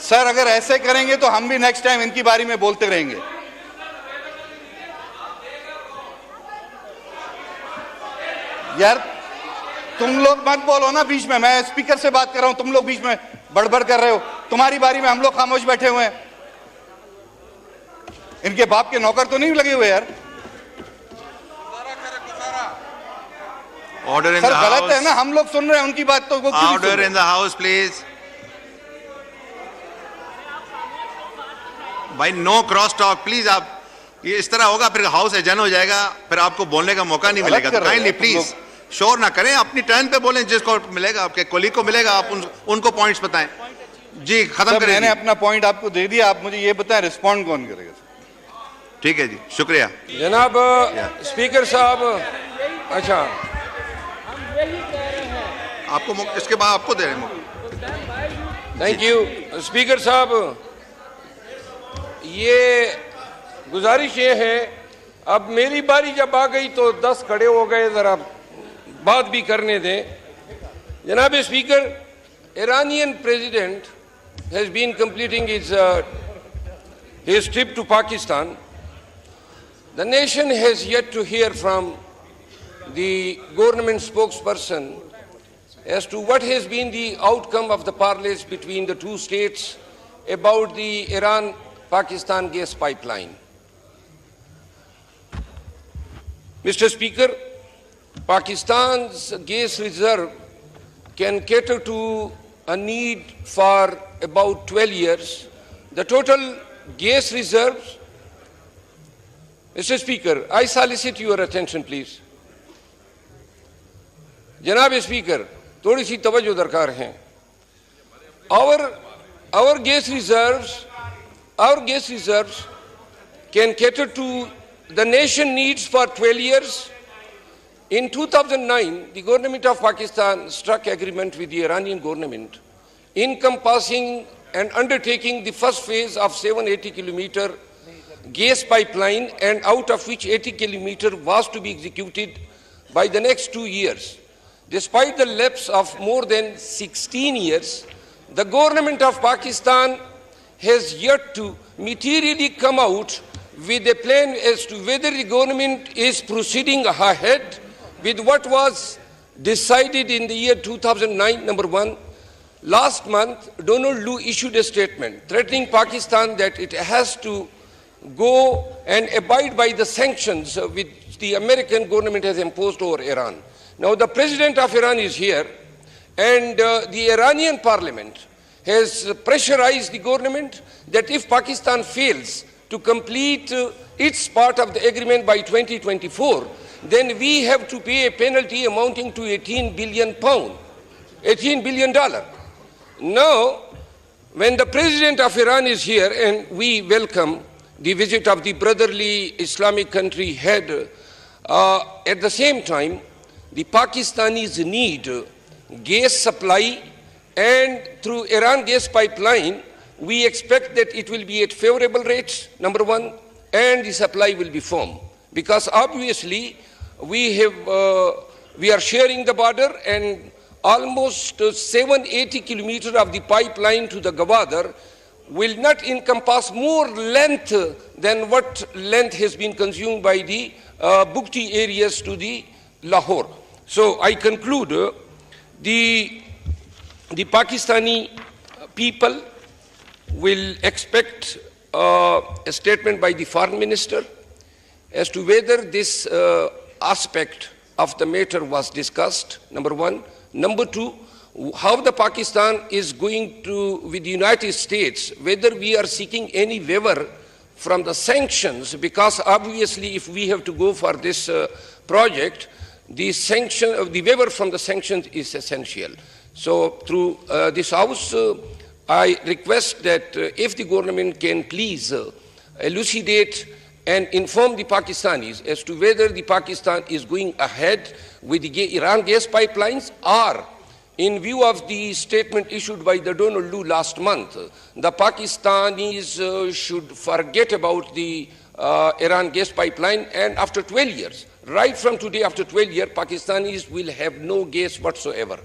Sir अगर ऐसे करेंगे तो हम भी नेक्स्ट टाइम इनकी बारी में बोलते रहेंगे। यार तुम लोग मत बोलो ना बीच में, मैं स्पीकर से बात कर रहा हूं, तुम लोग बीच में बड़बड़ कर रहे हो। तुम्हारी बारी में हम लोग खामोश बैठे हुए हैं। इनके बाप के नौकर तो नहीं लगे हुए यार। Order in the sir house. गलत है ना, हम लोग सुन रहे हैं उनकी बात तो वो क्यों नहीं सुन ऑर्डर रहे? In the house please. भाई नो क्रॉस टॉक प्लीज। आप ये इस तरह होगा फिर हाउस एजन हो जाएगा, फिर आपको बोलने का मौका नहीं मिलेगा। तो काइंडली प्लीज शोर ना करें, अपनी टर्न पे बोलें, जिसको मिलेगा आपके कोलीग को मिलेगा, आप उनको पॉइंट्स बताएं। जी खत्म करें। मैंने अपना पॉइंट आपको दे दिया, आप मुझे ये बताएं रिस्पॉन्ड कौन करेगा? ठीक है जी, शुक्रिया जनाब स्पीकर साहब। अच्छा आपको इसके बाद आपको दे रहे हैं। थैंक यू स्पीकर साहब। ये गुजारिश ये है, अब मेरी बारी जब आ गई तो 10 खड़े हो गए, जरा बात भी करने दें। जनाब speaker, Iranian president has been completing his trip to Pakistan. The nation has yet to hear from the government spokesperson as to what has been the outcome of the parleys between the two states about the Iran-Pakistan gas pipeline. Mr. Speaker, Pakistan's gas reserve can cater to a need for about 12 years. The total gas reserves, Mr. Speaker, I solicit your attention, please. Janab Speaker, थोड़ी सी तवज्जो दरकार है। Our gas reserves can cater to the nation needs for 12 years. In 2009, the government of Pakistan struck agreement with the Iranian government encompassing and undertaking the first phase of 780-kilometer gas pipeline, and out of which 80 kilometer was to be executed by the next 2 years. Despite the lapse of more than 16 years, the government of Pakistan has yet to materially come out with a plan as to whether the government is proceeding ahead with what was decided in the year 2009, number one. Last month, Donald Lu issued a statement threatening Pakistan that it has to go and abide by the sanctions which the American government has imposed over Iran. Now, the president of Iran is here, and the Iranian parliament has pressurized the government that if Pakistan fails to complete its part of the agreement by 2024, then we have to pay a penalty amounting to £18 billion. Now, when the president of Iran is here, and we welcome the visit of the brotherly Islamic country head, at the same time, the Pakistanis need gas supply, and through Iran gas pipeline, we expect that it will be at favorable rates, number one, and the supply will be firm. Because obviously, we are sharing the border, and almost 780 kilometers of the pipeline to the Gwadar will not encompass more length than what length has been consumed by the Bukti areas to the Lahore. So I conclude, the Pakistani people will expect a statement by the foreign minister as to whether this aspect of the matter was discussed, number one. Number two, how the Pakistan is going to, with the United States, whether we are seeking any waiver from the sanctions, because obviously if we have to go for this project, the waiver from the sanctions is essential. So through this house, I request that if the government can please elucidate and inform the Pakistanis as to whether the Pakistan is going ahead with the Iran gas pipelines, or in view of the statement issued by the Donald Lu last month, the Pakistanis should forget about the Iran gas pipeline, and after 12 years, right from today after 12 years, Pakistanis will have no gas whatsoever.